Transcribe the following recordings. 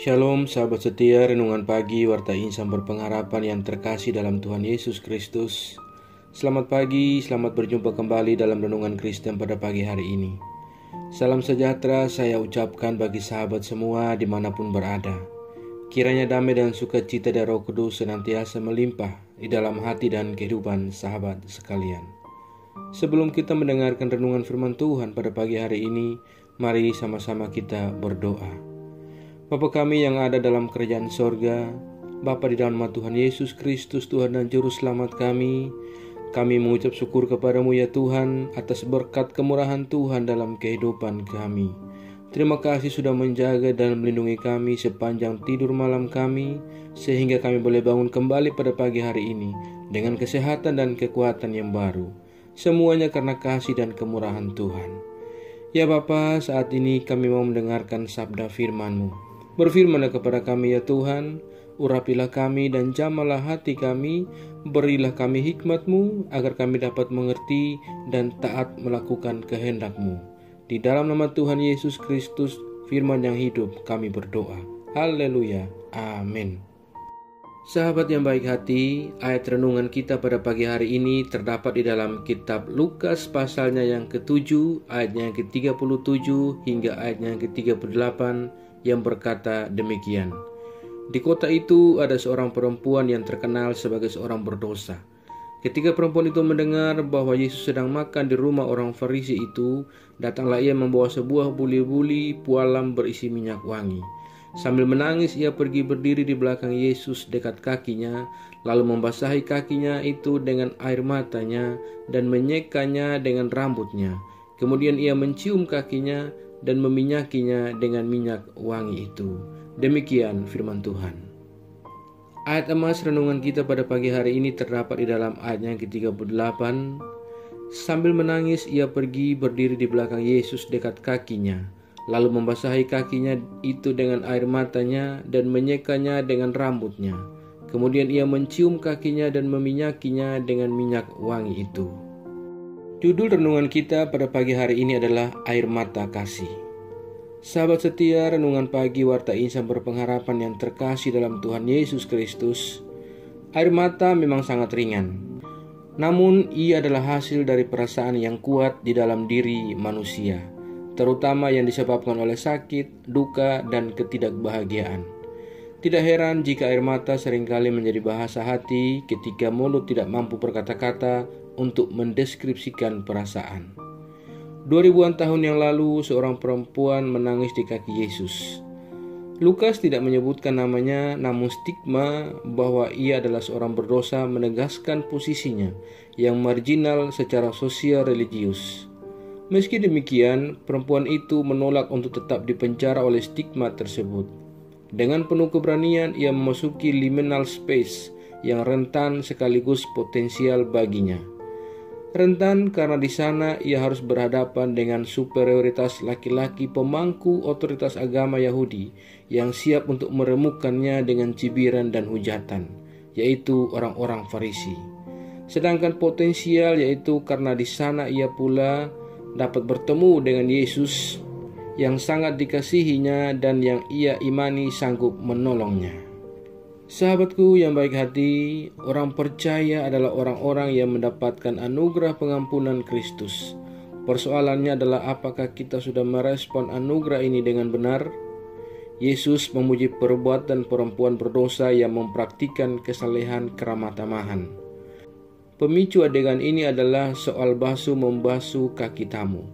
Shalom sahabat setia, renungan pagi Warta Insan Berpengharapan yang terkasih dalam Tuhan Yesus Kristus. Selamat pagi, selamat berjumpa kembali dalam Renungan Kristen pada pagi hari ini. Salam sejahtera saya ucapkan bagi sahabat semua dimanapun berada. Kiranya damai dan sukacita dari Roh Kudus senantiasa melimpah di dalam hati dan kehidupan sahabat sekalian. Sebelum kita mendengarkan renungan firman Tuhan pada pagi hari ini, mari sama-sama kita berdoa. Bapa kami yang ada dalam kerajaan sorga, Bapa di dalam nama Tuhan Yesus Kristus, Tuhan dan Juru Selamat kami mengucap syukur kepadamu ya Tuhan atas berkat kemurahan Tuhan dalam kehidupan kami. Terima kasih sudah menjaga dan melindungi kami sepanjang tidur malam kami, sehingga kami boleh bangun kembali pada pagi hari ini dengan kesehatan dan kekuatan yang baru. Semuanya karena kasih dan kemurahan Tuhan. Ya Bapa, saat ini kami mau mendengarkan sabda firman-Mu. Berfirmanlah kepada kami ya Tuhan, urapilah kami dan jamalah hati kami, berilah kami hikmat-Mu agar kami dapat mengerti dan taat melakukan kehendak-Mu. Di dalam nama Tuhan Yesus Kristus, firman yang hidup, kami berdoa. Haleluya. Amin. Sahabat yang baik hati, ayat renungan kita pada pagi hari ini terdapat di dalam kitab Lukas pasalnya yang ke-7, ayatnya yang ke-37 hingga ayatnya yang ke-38 yang berkata demikian. Di kota itu ada seorang perempuan yang terkenal sebagai seorang berdosa. Ketika perempuan itu mendengar bahwa Yesus sedang makan di rumah orang Farisi itu, datanglah ia membawa sebuah buli-buli pualam berisi minyak wangi. Sambil menangis ia pergi berdiri di belakang Yesus dekat kakinya, lalu membasahi kakinya itu dengan air matanya dan menyekanya dengan rambutnya. Kemudian ia mencium kakinya dan meminyakinya dengan minyak wangi itu. Demikian firman Tuhan. Ayat emas renungan kita pada pagi hari ini terdapat di dalam ayat yang ke-38. Sambil menangis ia pergi berdiri di belakang Yesus dekat kakinya, lalu membasahi kakinya itu dengan air matanya dan menyekanya dengan rambutnya. Kemudian ia mencium kakinya dan meminyakinya dengan minyak wangi itu. Judul renungan kita pada pagi hari ini adalah Air Mata Kasih. Sahabat setia, renungan pagi Warta Insan Berpengharapan yang terkasih dalam Tuhan Yesus Kristus. Air mata memang sangat ringan, namun ia adalah hasil dari perasaan yang kuat di dalam diri manusia, terutama yang disebabkan oleh sakit, duka, dan ketidakbahagiaan. Tidak heran jika air mata seringkali menjadi bahasa hati ketika mulut tidak mampu berkata-kata untuk mendeskripsikan perasaan. 2000-an tahun yang lalu, seorang perempuan menangis di kaki Yesus. Lukas tidak menyebutkan namanya, namun stigma bahwa ia adalah seorang berdosa menegaskan posisinya yang marginal secara sosial religius. Meski demikian, perempuan itu menolak untuk tetap dipenjara oleh stigma tersebut. Dengan penuh keberanian, ia memasuki liminal space yang rentan sekaligus potensial baginya. Rentan karena di sana ia harus berhadapan dengan superioritas laki-laki pemangku otoritas agama Yahudi yang siap untuk meremukkannya dengan cibiran dan hujatan, yaitu orang-orang Farisi. Sedangkan potensial yaitu karena di sana ia pula dapat bertemu dengan Yesus yang sangat dikasihinya dan yang ia imani sanggup menolongnya. Sahabatku yang baik hati, orang percaya adalah orang-orang yang mendapatkan anugerah pengampunan Kristus. Persoalannya adalah apakah kita sudah merespon anugerah ini dengan benar? Yesus memuji perbuatan perempuan berdosa yang mempraktikkan kesalehan keramatamahan. Pemicu adegan ini adalah soal membasuh kaki tamu.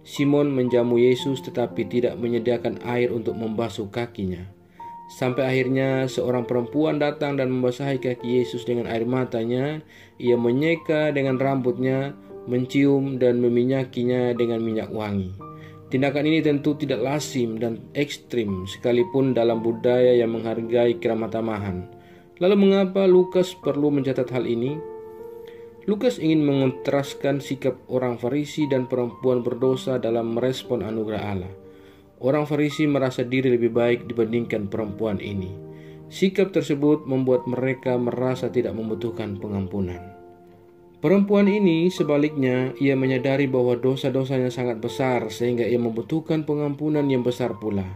Simon menjamu Yesus tetapi tidak menyediakan air untuk membasuh kakinya. Sampai akhirnya seorang perempuan datang dan membasahi kaki Yesus dengan air matanya. Ia menyeka dengan rambutnya, mencium dan meminyakinya dengan minyak wangi. Tindakan ini tentu tidak lazim dan ekstrim sekalipun dalam budaya yang menghargai keramatamahan. Lalu mengapa Lukas perlu mencatat hal ini? Lukas ingin mengontraskan sikap orang Farisi dan perempuan berdosa dalam merespon anugerah Allah. Orang Farisi merasa diri lebih baik dibandingkan perempuan ini. Sikap tersebut membuat mereka merasa tidak membutuhkan pengampunan. Perempuan ini sebaliknya, ia menyadari bahwa dosa-dosanya sangat besar sehingga ia membutuhkan pengampunan yang besar pula.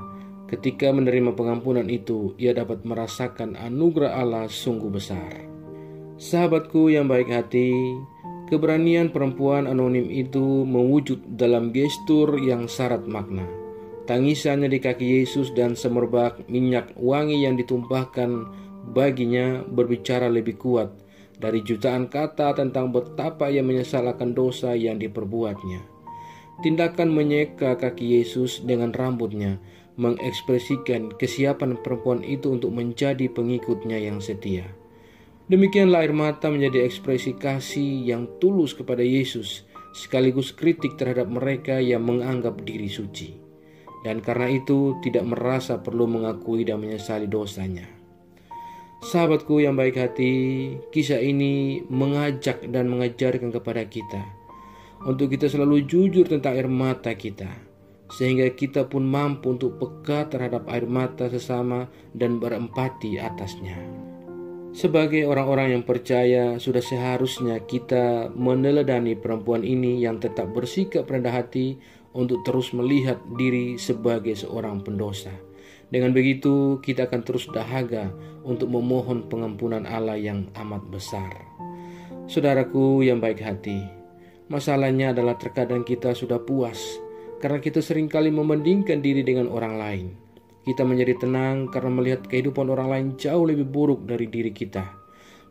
Ketika menerima pengampunan itu, ia dapat merasakan anugerah Allah sungguh besar. Sahabatku yang baik hati, keberanian perempuan anonim itu mewujud dalam gestur yang syarat makna. Tangisannya di kaki Yesus dan semerbak minyak wangi yang ditumpahkan baginya berbicara lebih kuat dari jutaan kata tentang betapa ia menyesal akan dosa yang diperbuatnya. Tindakan menyeka kaki Yesus dengan rambutnya mengekspresikan kesiapan perempuan itu untuk menjadi pengikutnya yang setia. Demikianlah air mata menjadi ekspresi kasih yang tulus kepada Yesus, sekaligus kritik terhadap mereka yang menganggap diri suci, dan karena itu tidak merasa perlu mengakui dan menyesali dosanya. Sahabatku yang baik hati, kisah ini mengajak dan mengajarkan kepada kita untuk kita selalu jujur tentang air mata kita, sehingga kita pun mampu untuk peka terhadap air mata sesama dan berempati atasnya. Sebagai orang-orang yang percaya, sudah seharusnya kita meneladani perempuan ini yang tetap bersikap rendah hati untuk terus melihat diri sebagai seorang pendosa. Dengan begitu, kita akan terus dahaga untuk memohon pengampunan Allah yang amat besar. Saudaraku yang baik hati, masalahnya adalah terkadang kita sudah puas karena kita seringkali membandingkan diri dengan orang lain. Kita menjadi tenang karena melihat kehidupan orang lain jauh lebih buruk dari diri kita.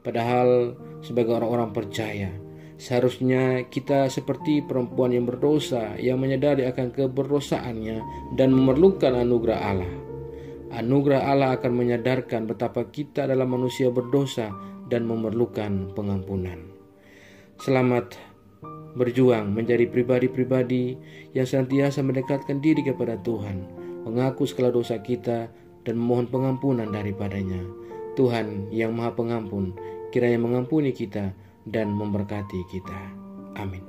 Padahal sebagai orang-orang percaya, seharusnya kita seperti perempuan yang berdosa yang menyadari akan keberdosaannya dan memerlukan anugerah Allah. Anugerah Allah akan menyadarkan betapa kita adalah manusia berdosa dan memerlukan pengampunan. Selamat berjuang menjadi pribadi-pribadi yang senantiasa mendekatkan diri kepada Tuhan, mengaku segala dosa kita dan memohon pengampunan daripadanya. Tuhan yang Maha Pengampun kiranya mengampuni kita dan memberkati kita. Amin.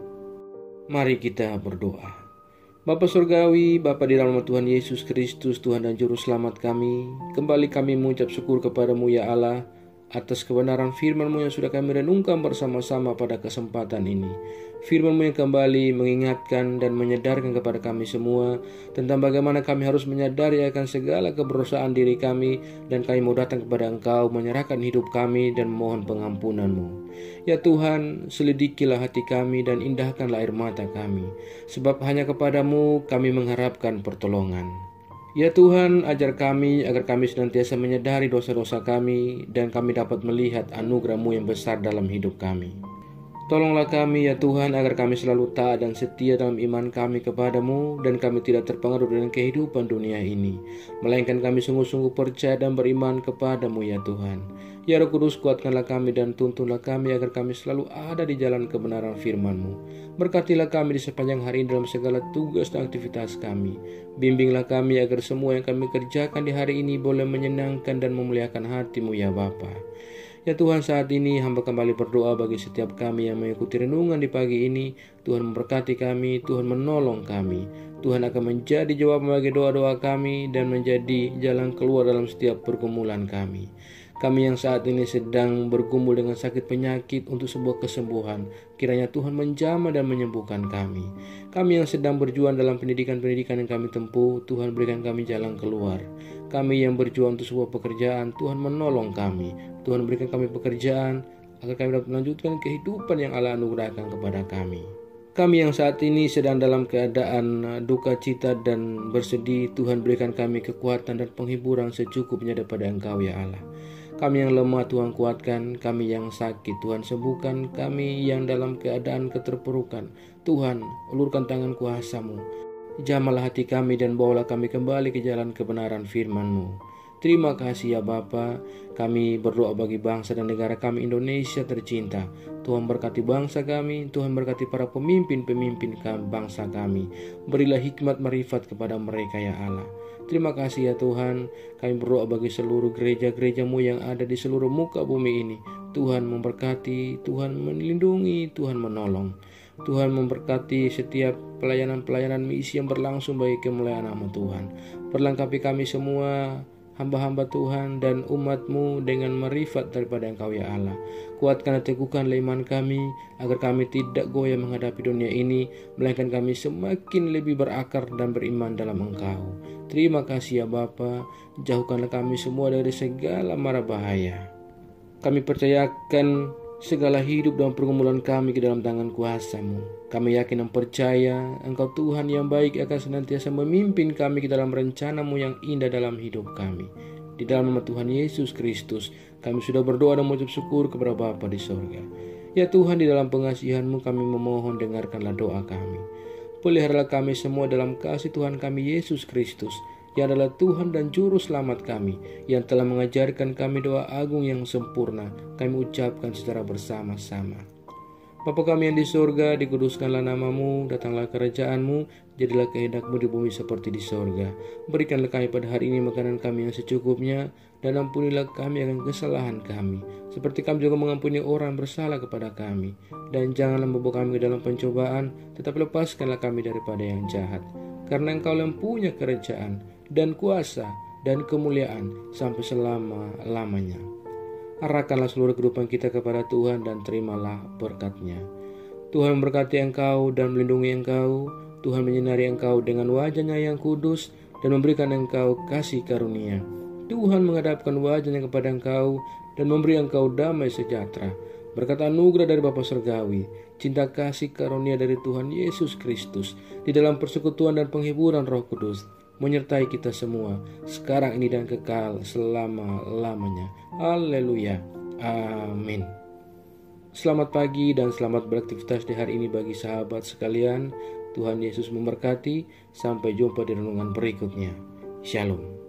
Mari kita berdoa. Bapa Surgawi, Bapa di dalam nama Tuhan Yesus Kristus, Tuhan dan Juru Selamat kami, kembali kami mengucap syukur kepadamu ya Allah, atas kebenaran firman-Mu yang sudah kami renungkan bersama-sama pada kesempatan ini. Firman-Mu yang kembali mengingatkan dan menyadarkan kepada kami semua tentang bagaimana kami harus menyadari akan segala keberosaan diri kami, dan kami mau datang kepada Engkau menyerahkan hidup kami dan memohon pengampunan-Mu. Ya Tuhan, selidikilah hati kami dan indahkanlah air mata kami, sebab hanya kepadamu kami mengharapkan pertolongan. Ya Tuhan, ajar kami agar kami senantiasa menyadari dosa-dosa kami dan kami dapat melihat anugerah-Mu yang besar dalam hidup kami. Tolonglah kami ya Tuhan agar kami selalu taat dan setia dalam iman kami kepadamu dan kami tidak terpengaruh dengan kehidupan dunia ini, melainkan kami sungguh-sungguh percaya dan beriman kepadamu ya Tuhan. Ya Roh Kudus, kuatkanlah kami dan tuntunlah kami agar kami selalu ada di jalan kebenaran firman-Mu. Berkatilah kami di sepanjang hari ini dalam segala tugas dan aktivitas kami. Bimbinglah kami agar semua yang kami kerjakan di hari ini boleh menyenangkan dan memuliakan hati-Mu ya Bapa. Ya Tuhan, saat ini hamba kembali berdoa bagi setiap kami yang mengikuti renungan di pagi ini. Tuhan memberkati kami, Tuhan menolong kami. Tuhan akan menjadi jawaban bagi doa-doa kami dan menjadi jalan keluar dalam setiap pergumulan kami. Kami yang saat ini sedang bergumul dengan sakit penyakit untuk sebuah kesembuhan, kiranya Tuhan menjamah dan menyembuhkan kami. Kami yang sedang berjuang dalam pendidikan-pendidikan yang kami tempuh, Tuhan berikan kami jalan keluar. Kami yang berjuang untuk sebuah pekerjaan, Tuhan menolong kami. Tuhan berikan kami pekerjaan agar kami dapat melanjutkan kehidupan yang Allah anugerahkan kepada kami. Kami yang saat ini sedang dalam keadaan duka cita dan bersedih, Tuhan berikan kami kekuatan dan penghiburan secukupnya daripada Engkau ya Allah. Kami yang lemah Tuhan kuatkan, kami yang sakit Tuhan sembuhkan, kami yang dalam keadaan keterpurukan Tuhan ulurkan tangan kuasa-Mu. Jamahlah hati kami dan bawalah kami kembali ke jalan kebenaran firman-Mu. Terima kasih ya Bapa. Kami berdoa bagi bangsa dan negara kami Indonesia tercinta. Tuhan berkati bangsa kami, Tuhan berkati para pemimpin-pemimpin bangsa kami. Berilah hikmat marifat kepada mereka ya Allah. Terima kasih ya Tuhan. Kami berdoa bagi seluruh gereja-gereja-Mu yang ada di seluruh muka bumi ini. Tuhan memberkati, Tuhan melindungi, Tuhan menolong. Tuhan memberkati setiap pelayanan-pelayanan misi yang berlangsung bagi kemuliaan nama Tuhan. Perlengkapi kami semua hamba-hamba Tuhan dan umat-Mu dengan marifat daripada Engkau ya Allah. Kuatkan dan teguhkanlah iman kami, agar kami tidak goyah menghadapi dunia ini, melainkan kami semakin lebih berakar dan beriman dalam Engkau. Terima kasih ya Bapa, jauhkanlah kami semua dari segala mara bahaya. Kami percayakan segala hidup dan pergumulan kami ke dalam tangan kuasa-Mu. Kami yakin dan percaya Engkau Tuhan yang baik akan senantiasa memimpin kami ke dalam rencana-Mu yang indah dalam hidup kami. Di dalam nama Tuhan Yesus Kristus, kami sudah berdoa dan mengucap syukur kepada Bapa di sorga. Ya Tuhan, di dalam pengasihan-Mu kami memohon, dengarkanlah doa kami. Peliharalah kami semua dalam kasih Tuhan kami Yesus Kristus, yang adalah Tuhan dan Juru Selamat kami, yang telah mengajarkan kami doa agung yang sempurna. Kami ucapkan secara bersama-sama. Bapa kami yang di surga, dikuduskanlah nama-Mu, datanglah kerajaan-Mu, jadilah kehendak-Mu di bumi seperti di surga. Berikanlah kami pada hari ini makanan kami yang secukupnya, dan ampunilah kami akan kesalahan kami, seperti kami juga mengampuni orang bersalah kepada kami. Dan janganlah membawa kami ke dalam pencobaan, tetapi lepaskanlah kami daripada yang jahat. Karena Engkau yang punya kerajaan, dan kuasa, dan kemuliaan, sampai selama-lamanya. Arahkanlah seluruh kehidupan kita kepada Tuhan dan terimalah berkat-Nya. Tuhan memberkati engkau dan melindungi engkau. Tuhan menyinari engkau dengan wajah-Nya yang kudus dan memberikan engkau kasih karunia. Tuhan menghadapkan wajah-Nya kepada engkau dan memberi engkau damai sejahtera. Berkat anugerah dari Bapa Surgawi, cinta kasih karunia dari Tuhan Yesus Kristus, di dalam persekutuan dan penghiburan Roh Kudus, menyertai kita semua, sekarang ini dan kekal selama-lamanya. Haleluya. Amin. Selamat pagi dan selamat beraktivitas di hari ini bagi sahabat sekalian. Tuhan Yesus memberkati. Sampai jumpa di renungan berikutnya. Shalom.